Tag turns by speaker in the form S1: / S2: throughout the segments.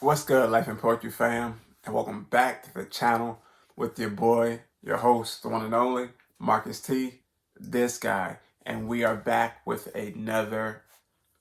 S1: What's good, Life and Poetry fam? And welcome back to the channel with your boy, your host, the one and only, Marcus T, this guy. And we are back with another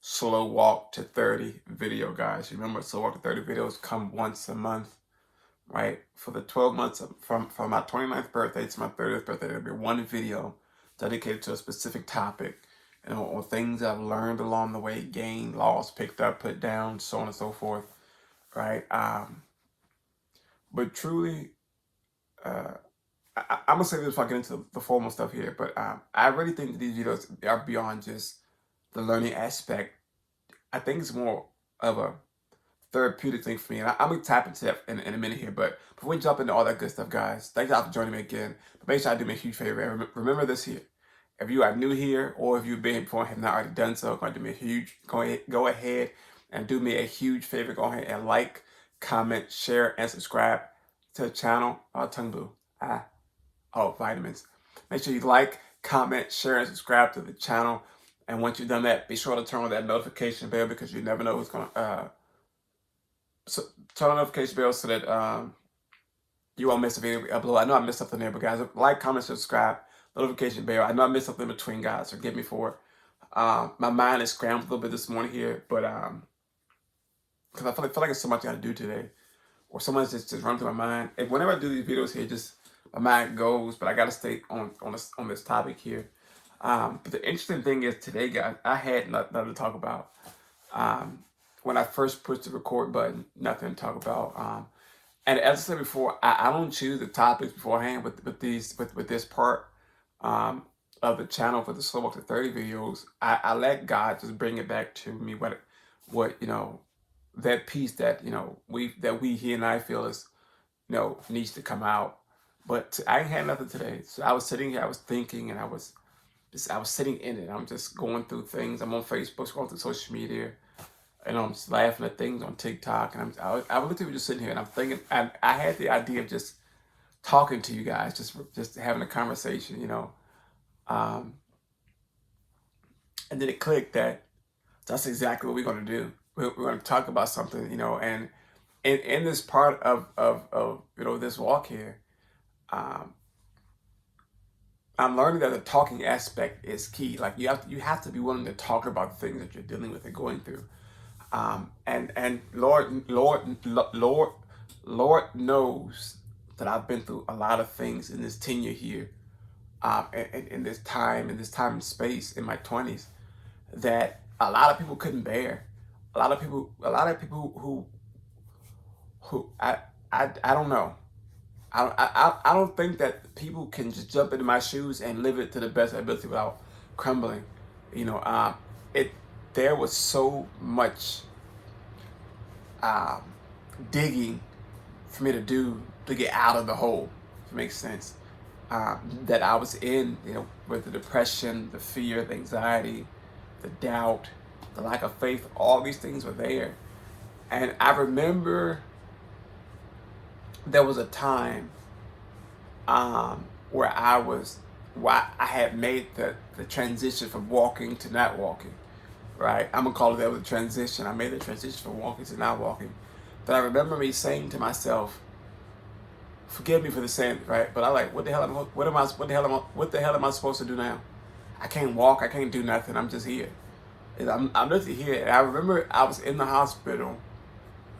S1: Slow Walk to 30 video, guys. Remember, Slow Walk to 30 videos come once a month, right? For the 12 months from my 29th birthday to my 30th birthday, there'll be one video dedicated to a specific topic and on things I've learned along the way, gained, lost, picked up, put down, so on and so forth, right? But truly, uh, I'm gonna say this before I get into the formal stuff here, but I really think that these videos are beyond just the learning aspect. I think it's more of a therapeutic thing for me, and I'm gonna tap into that in a minute here. But before we jump into all that good stuff, guys, thank y'all for joining me again. But make sure I do me a huge favor. And remember this here: if you are new here, or if you've been here before and have not already done so, go ahead and do me a huge favor. Go ahead and like, comment, share, and subscribe to the channel. Oh, tongue blue. Vitamins. Make sure you like, comment, share, and subscribe to the channel. And once you've done that, be sure to turn on that notification bell because you never know who's gonna so turn on the notification bell so that you won't miss a video we upload. I know I missed something there, but guys, like, comment, subscribe, notification bell. I know I missed something in between, guys. Forgive me for it. My mind is scrambled a little bit this morning here, but because I feel like there's so much I got to do today, or so much just running through my mind. And whenever I do these videos here, just my mind goes. But I got to stay on this topic here. But the interesting thing is today, guys, I had nothing to talk about. When I first pushed the record button, nothing to talk about. And as I said before, I don't choose the topics beforehand with this part of the channel for the Slow Walk to 30 videos. I let God just bring it back to me what that piece that we he and I feel is needs to come out. But I ain't had nothing today. So I was sitting here, I was thinking, and I was sitting in it. I'm just going through things. I'm on Facebook, scrolling through social media, and I'm just laughing at things on TikTok. And I was literally just sitting here, and I'm thinking. I had the idea of just talking to you guys, just having a conversation, um, and then it clicked that that's exactly what we're going to do. We're going to talk about something, and in this part of this walk here, um, I'm learning that the talking aspect is key. Like you have to be willing to talk about the things that you're dealing with and going through. And Lord knows that I've been through a lot of things in this tenure here, in this time and space in my 20s that a lot of people couldn't bear. A lot of people who I don't know. I don't think that people can just jump into my shoes and live it to the best ability without crumbling. You know, it there was so much um, digging for me to do to get out of the hole, if it makes sense. That I was in, with the depression, the fear, the anxiety, the doubt, the lack of faith, all these things were there. And I remember there was a time where I had made the transition from walking to not walking, right? I'm gonna call it that was a transition. I made the transition from walking to not walking. But I remember me saying to myself, forgive me for the saying, right? But I like, what the hell am I supposed to do now? I can't walk, I can't do nothing, I'm just here. And I'm literally here. And I remember I was in the hospital.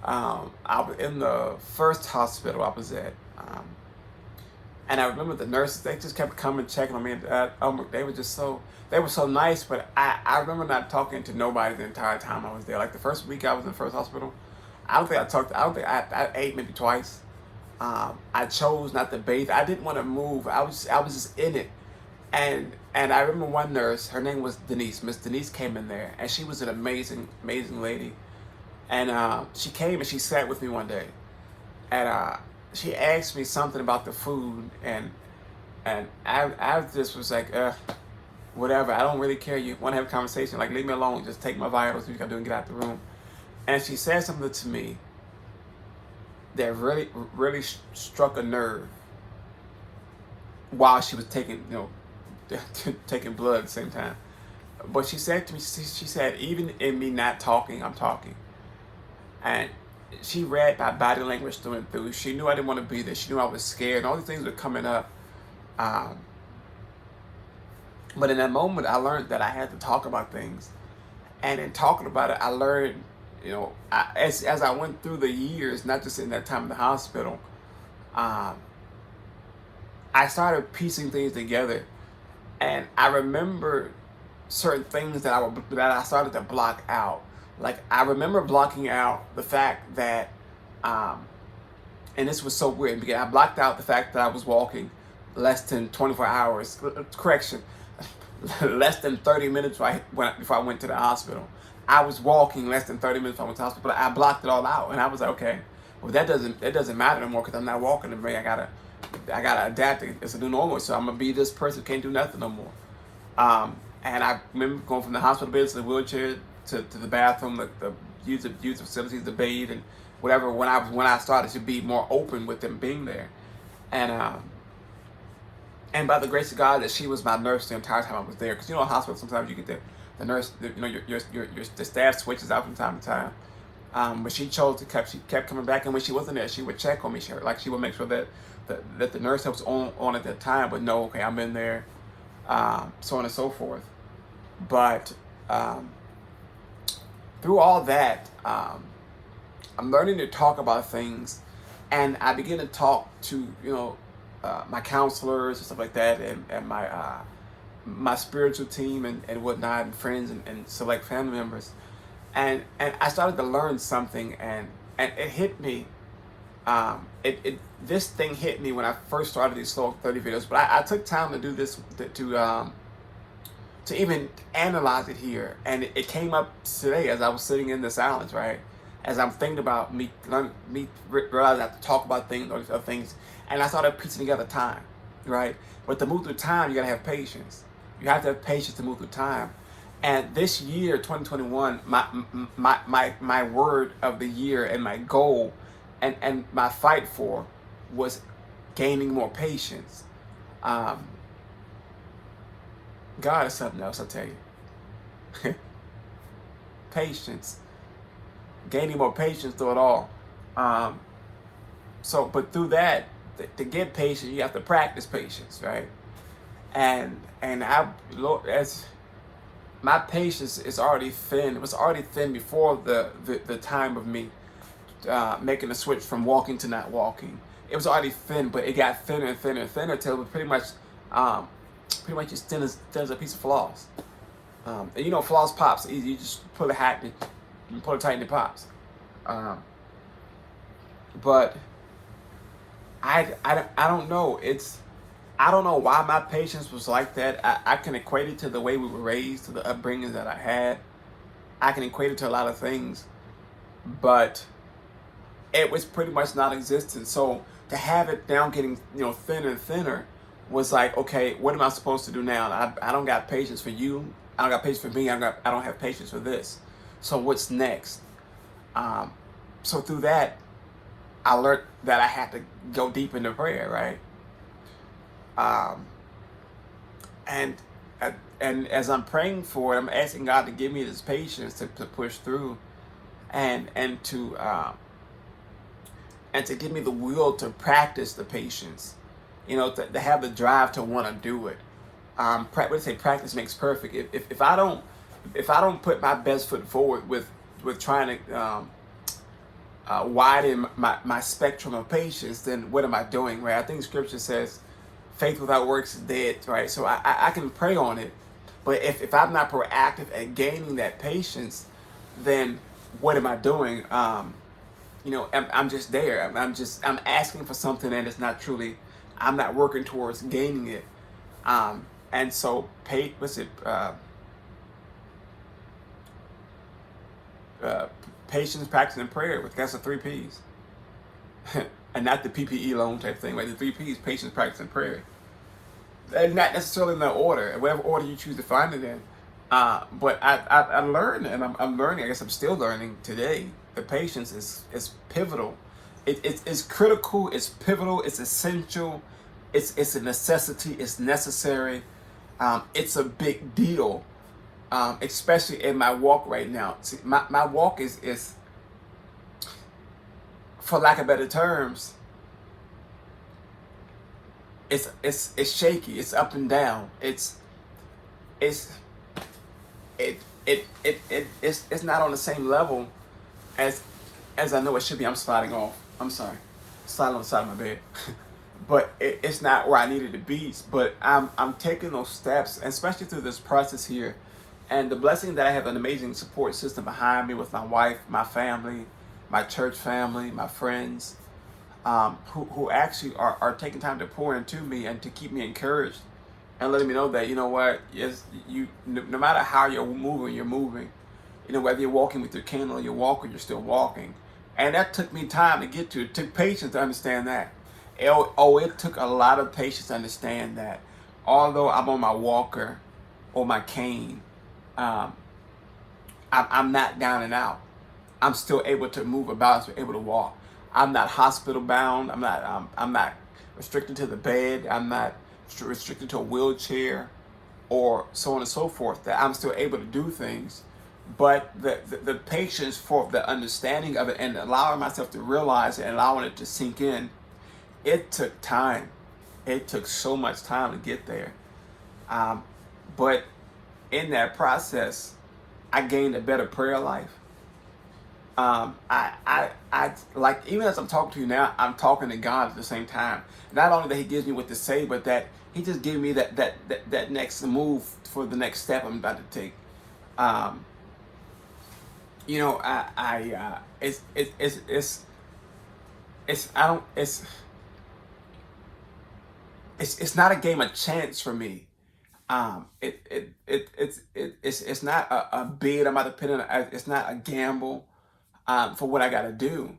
S1: I was in the first hospital I was at. And I remember the nurses, they just kept coming, checking on me. And they were so nice, but I remember not talking to nobody the entire time I was there. Like the first week I was in the first hospital, I don't think I ate maybe twice. I chose not to bathe. I didn't want to move. I was just in it. And I remember one nurse, her name was Denise. Miss Denise came in there, and she was an amazing lady. And she came and she sat with me one day, and she asked me something about the food, and I just was like, whatever. I don't really care. You want to have a conversation? Like, leave me alone. Just take my vitals. Do what you gotta do and get out the room. And she said something to me that really struck a nerve while she was taking taking blood at the same time. But she said to me, she said, even in me not talking, I'm talking. And she read my body language through and through. She knew I didn't want to be there. She knew I was scared. And all these things were coming up. Um, but in that moment, I learned that I had to talk about things. And in talking about it, I learned, as I went through the years, not just in that time in the hospital, um, I started piecing things together. And I remember certain things that I started to block out. Like I remember blocking out the fact that, um, and this was so weird because I blocked out the fact that I was walking less than 24 hours. Correction, less than 30 minutes before I went to the hospital. I was walking less than 30 minutes before I went to the hospital, but I blocked it all out, and I was like, okay, well that doesn't matter anymore because I'm not walking anymore. I gotta adapt. It's a new normal, so I'm gonna be this person who can't do nothing no more. And I remember going from the hospital bed to the wheelchair to the bathroom, the use the facilities, the bathe, and whatever. When I started to be more open with them being there, and by the grace of God, that she was my nurse the entire time I was there. Because in hospital sometimes you get the nurse, the staff switches out from time to time. But she chose to she kept coming back, and when she wasn't there, she would check on me. She would make sure that the nurse that was on at that time would know, okay, I'm in there, so on and so forth. But through all that, I'm learning to talk about things, and I begin to talk to my counselors and stuff like that, and my spiritual team and whatnot, and friends and select family members, and I started to learn something, and it hit me. This thing hit me when I first started these slow 30 videos, but I took time to do this to even analyze it here, and it came up today as I was sitting in the silence, right? As I'm thinking about me realizing I have to talk about things or things, and I started piecing together time, right? But to move through time, you gotta have patience. You have to have patience to move through time. And this year, 2021, my word of the year and my goal and my fight for was gaining more patience. God is something else, I tell you. Patience. Gaining more patience through it all. But through that, to get patience, you have to practice patience, right? And as my patience is already thin. It was already thin before the time of me making the switch from walking to not walking. It was already thin, but it got thinner and thinner and thinner until it was pretty much as thin as a piece of floss. And floss pops easy. You just pull it tight and it pops. But I don't know. I don't know why my patience was like that. I can equate it to the way we were raised, to the upbringing that I had. I can equate it to a lot of things, but it was pretty much non-existent. So to have it now getting thinner and thinner was like, okay, what am I supposed to do now? I don't got patience for you. I don't got patience for me. I don't have patience for this. So what's next? So through that, I learned that I had to go deep into prayer, right? And as I'm praying for it, I'm asking God to give me this patience to push through, and to give me the will to practice the patience, to have the drive to want to do it. What they say, practice makes perfect. If I don't put my best foot forward with trying to widen my spectrum of patience, then what am I doing, right? I think Scripture says, faith without works is dead, right? So I can pray on it, but if I'm not proactive at gaining that patience, then what am I doing? I'm just there. I'm asking for something, and it's not truly. I'm not working towards gaining it. And so, patience, practice, and prayer. That's the 3 P's. And not the PPE loan type thing, right? The 3 P's: patience, practice, and prayer. And not necessarily in that order, whatever order you choose to find it in. But I learned, and I'm learning. I guess I'm still learning today. The patience is pivotal. It's critical. It's pivotal. It's essential. It's a necessity. It's necessary. It's a big deal, especially in my walk right now. See, my walk is for lack of better terms, it's shaky. It's up and down. It's it's not on the same level as I know it should be. I'm sliding off. I'm sorry, sliding on the side of my bed. But it's not where I needed to be. But I'm taking those steps, and especially through this process here, and the blessing that I have an amazing support system behind me with my wife, my family, my church family, my friends, who actually are taking time to pour into me and to keep me encouraged and letting me know that, you know what, yes, you, no matter how you're moving, you're moving. You know, whether you're walking with your cane or you're walking, you're still walking. And that took me time to get to. It took patience to understand that. It took a lot of patience to understand that. Although I'm on my walker or my cane, um, I'm not down and out. I'm still able to move about, still able to walk. I'm not hospital bound. I'm not restricted to the bed. I'm not restricted to a wheelchair or so on and so forth. That I'm still able to do things, but the patience for the understanding of it and allowing myself to realize it and allowing it to sink in, it took time. It took so much time to get there. Um, but in that process, I gained a better prayer life. I like, even as I'm talking to you now, I'm talking to God at the same time. Not only that He gives me what to say, but that He just gives me that next move for the next step I'm about to take. Um, you know, it's I don't it's not a game of chance for me. It's not a bid I'm about to put in. It's not a gamble for what I got to do.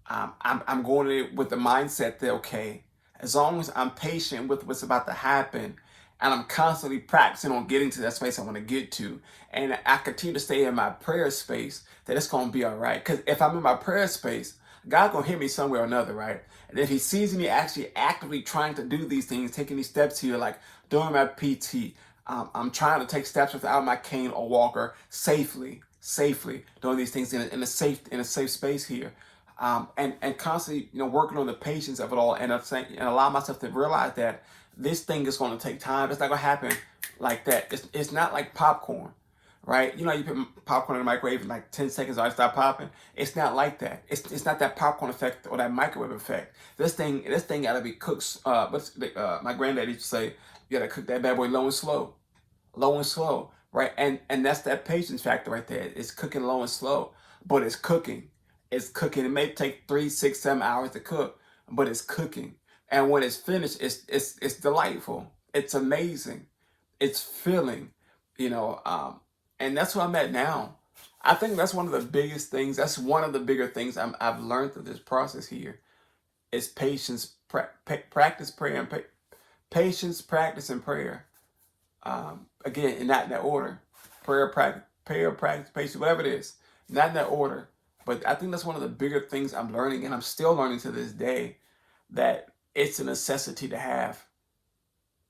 S1: I'm going in with the mindset that, okay, as long as I'm patient with what's about to happen, and I'm constantly practicing on getting to that space I want to get to, and I continue to stay in my prayer space, that it's going to be all right. Because if I'm in my prayer space, God's going to hear me somewhere or another, right? And if He sees me actually actively trying to do these things, taking these steps here, like doing my PT, I'm trying to take steps without my cane or walker safely doing these things in a safe space here, and constantly, you know, working on the patience of it all, and allow myself to realize that this thing is going to take time. It's not going to happen like that. It's not like popcorn, right? You know, you put popcorn in the microwave in like 10 seconds, or I start popping. It's not like that. It's not that popcorn effect or that microwave effect. This thing got to be cooked. My granddad used to say, you got to cook that bad boy low and slow, right? And that's that patience factor right there. It's cooking low and slow, but it's cooking. It's cooking. It may take 3, 6, 7 hours to cook, but it's cooking. And when it's finished, it's delightful. It's amazing. It's filling, you know. And that's where I'm at now. I think that's one of the biggest things. That's one of the bigger things I've learned through this process here is patience, practice prayer, and patience, practice, and prayer. Again, and not in that order. Prayer, practice, patience, whatever it is, not in that order. But I think that's one of the bigger things I'm learning, and I'm still learning to this day, that it's a necessity to have,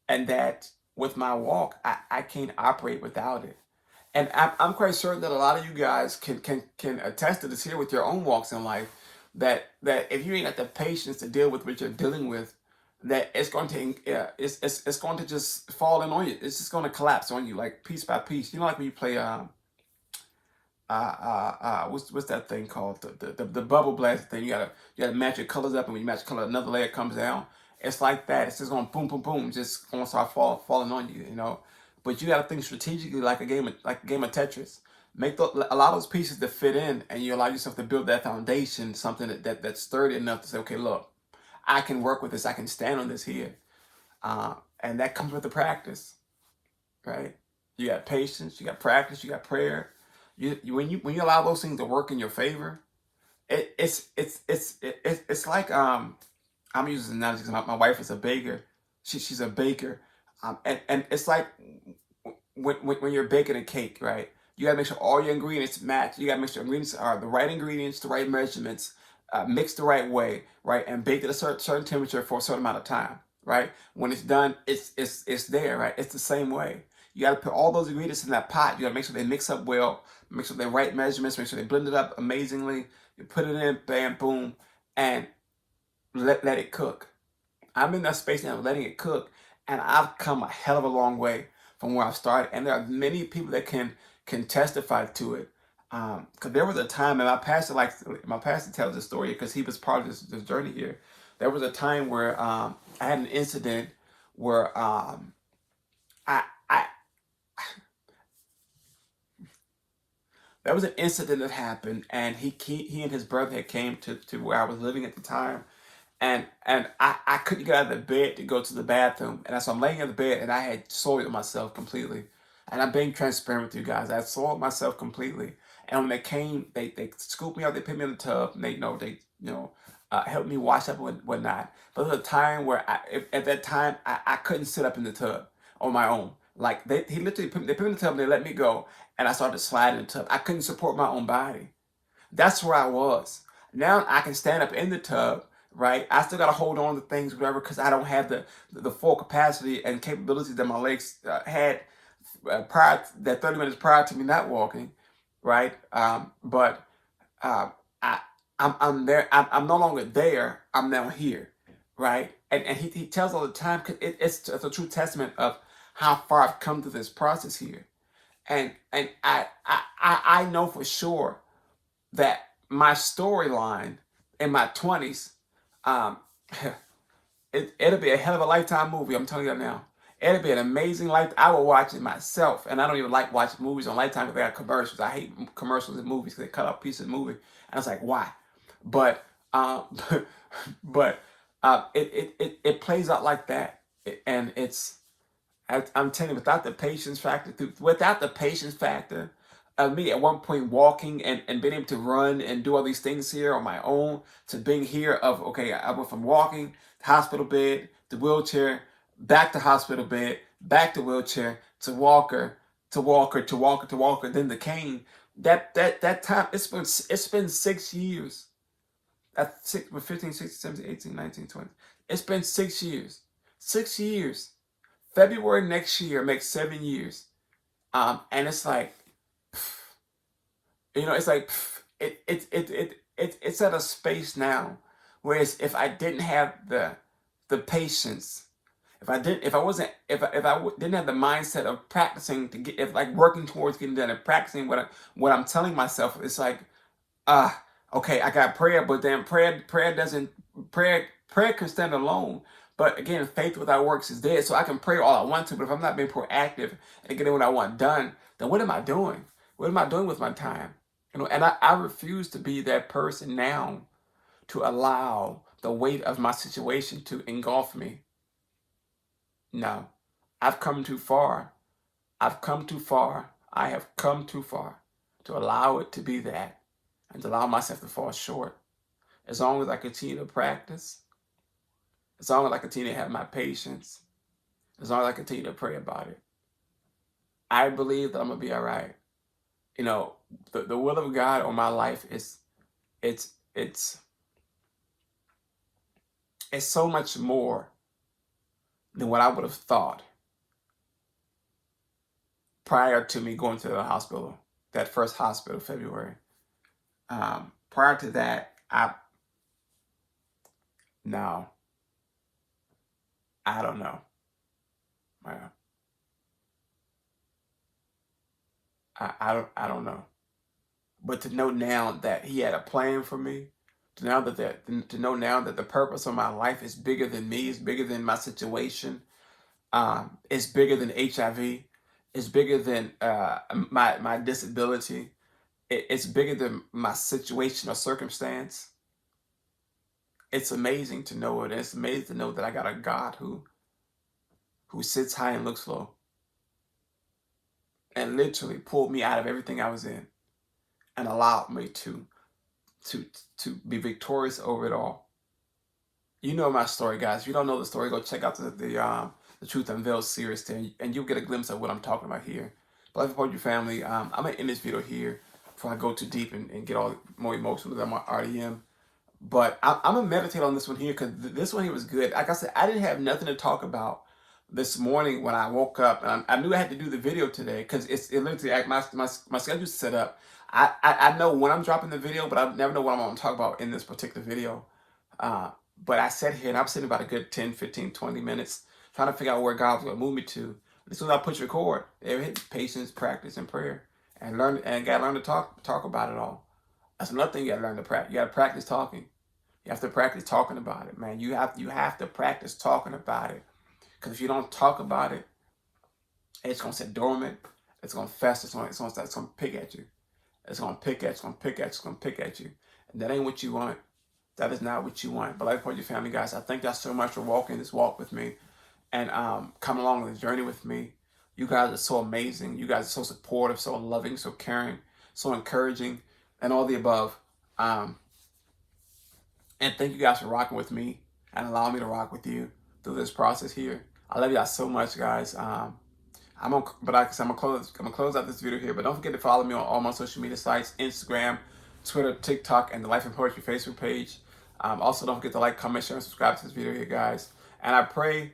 S1: and that with my walk, I can't operate without it. And I'm quite certain that a lot of you guys can attest to this here with your own walks in life. That if you ain't got the patience to deal with what you're dealing with, that it's going to it's going to just fall in on you. It's just going to collapse on you like piece by piece. You know, like when you play what's that thing called, the bubble blast thing. You gotta match your colors up, and when you match color, another layer comes down. It's like that. It's just going boom boom boom, just going to start falling on you. You know, but you got to think strategically, like a game of Tetris. Allow those pieces to fit in, and you allow yourself to build that foundation, something that's sturdy enough to say, okay, look, I can work with this. I can stand on this here, and that comes with the practice, right? You got patience, you got practice, you got prayer. When you allow those things to work in your favor, it's like, I'm using an analogy because my wife is a baker. She's a baker, and it's like when you're baking a cake, right? You gotta make sure all your ingredients match. You gotta make sure ingredients are the right ingredients, the right measurements, mixed the right way, right, and baked at a certain temperature for a certain amount of time, right? When it's done, it's there, right? It's the same way. You gotta put all those ingredients in that pot. You gotta make sure they mix up well, make sure they're right measurements, make sure they blend it up amazingly. You put it in, bam, boom, and let it cook. I'm in that space now, letting it cook, and I've come a hell of a long way from where I started. And there are many people that can testify to it. Because there was a time, and my pastor tells this story because he was part of this journey here. There was a time where I had an incident where I I there was an incident that happened, and he and his brother had came to where I was living at the time, and I couldn't get out of the bed to go to the bathroom. And so I'm laying in the bed and I had soiled myself completely. And I'm being transparent with you guys. I had soiled myself completely. And when they came, they scooped me out, they put me in the tub, and they helped me wash up and whatnot. But there was a time where at that time I couldn't sit up in the tub on my own. Like they put me in the tub and they let me go, and I started sliding in the tub. I couldn't support my own body. That's where I was. Now I can stand up in the tub, right? I still got to hold on to things, whatever, because I don't have the full capacity and capability that my legs had that 30 minutes prior to me not walking, right? But I I'm there. I'm no longer there. I'm now here, right? And he tells all the time because it's a true testament of how far I've come through this process here, and I know for sure that my storyline in my 20s, um, it'll be a hell of a lifetime movie. I'm telling you that now. It'll be an amazing life. I will watch it myself, and I don't even like watching movies on Lifetime because they got commercials. I hate commercials in movies because they cut out pieces of the movie, and it's like why? But but it plays out like that, and I'm telling you, without the patience factor of me at one point walking and being able to run and do all these things here on my own, to being here of, okay, I went from walking to hospital bed to wheelchair, back to hospital bed, back to wheelchair, to walker, to walker, to walker, to walker, then the cane. That time, it's been 6 years. That's 15, 16, 17, 18, 19, 20. It's been 6 years. 6 years. February next year makes 7 years. And it's like, it's like it's at a space now. Whereas if I didn't have the patience, if I didn't have the mindset of practicing to get, if like working towards getting done and practicing what I'm telling myself, it's like, okay, I got prayer, but then prayer doesn't prayer can stand alone. But again, faith without works is dead. So I can pray all I want to, but if I'm not being proactive and getting what I want done, then what am I doing? What am I doing with my time? And I refuse to be that person now to allow the weight of my situation to engulf me. No. I've come too far. I've come too far. I have come too far to allow it to be that and to allow myself to fall short. As long as I continue to practice, as long as I continue to have my patience, as long as I continue to pray about it, I believe that I'm gonna be all right. The will of God on my life is it's it's it's so much more than what I would have thought prior to me going to the hospital, that first hospital, February. Prior to that, no, I don't know. Uh, I don't know. But to know now that He had a plan for me, to know now that the purpose of my life is bigger than me, is bigger than my situation, it's bigger than HIV, it's bigger than my disability, it's bigger than my situation or circumstance. It's amazing to know it. It's amazing to know that I got a God who sits high and looks low, and literally pulled me out of everything I was in and allowed me to to be victorious over it all. You know my story, guys. If you don't know the story, go check out the Truth Unveiled series there, and you'll get a glimpse of what I'm talking about here. But like support your family. I'm gonna end this video here before I go too deep and get all more emotional than I already am. But I'm gonna meditate on this one here because this one here was good. Like I said, I didn't have nothing to talk about this morning when I woke up, and I knew I had to do the video today because it literally my schedule's set up. I know when I'm dropping the video, but I never know what I'm gonna talk about in this particular video. But I sat here and I'm sitting about a good 10, 15, 20 minutes trying to figure out where God was going to move me to. As soon as I push record, it hit patience, practice, and prayer, and got to learn to talk about it all. That's another thing you got to learn to practice. You got to practice talking. You have to practice talking about it, man. You have to practice talking about it, because if you don't talk about it, it's gonna sit dormant. It's gonna fester. It's gonna pick at you. It's gonna pick at you. It's gonna pick at you. It's gonna pick at you. And that ain't what you want. That is not what you want. But like for your family, guys, I thank y'all so much for walking this walk with me and coming along this journey with me. You guys are so amazing. You guys are so supportive, so loving, so caring, so encouraging, and all the above. Um, and thank you guys for rocking with me and allowing me to rock with you through this process here. I love y'all so much, guys. I'm gonna close out this video here. But don't forget to follow me on all my social media sites: Instagram, Twitter, TikTok, and the Life and Poetry Facebook page. Also, don't forget to like, comment, share, and subscribe to this video here, guys. And I pray,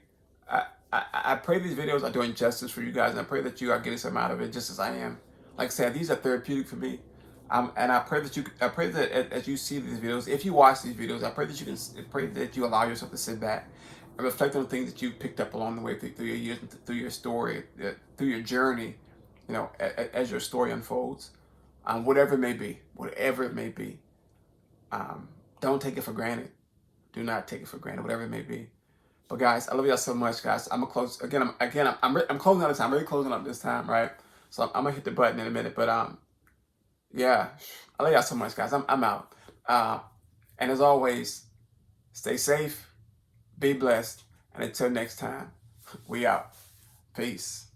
S1: I pray these videos are doing justice for you guys, and I pray that you are getting something out of it, just as I am. Like I said, these are therapeutic for me. And I pray that as you see these videos, if you watch these videos, I pray that you allow yourself to sit back and reflect on the things that you picked up along the way through your years, through your story, through your journey. As your story unfolds, whatever it may be, whatever it may be. Don't take it for granted. Do not take it for granted, whatever it may be. But guys, I love y'all so much, guys. I'm gonna close again. I'm closing out this time. I'm really closing up this time, right? So I'm gonna hit the button in a minute, but yeah, I love y'all so much, guys. I'm out. And as always, stay safe, be blessed, and until next time, we out. Peace.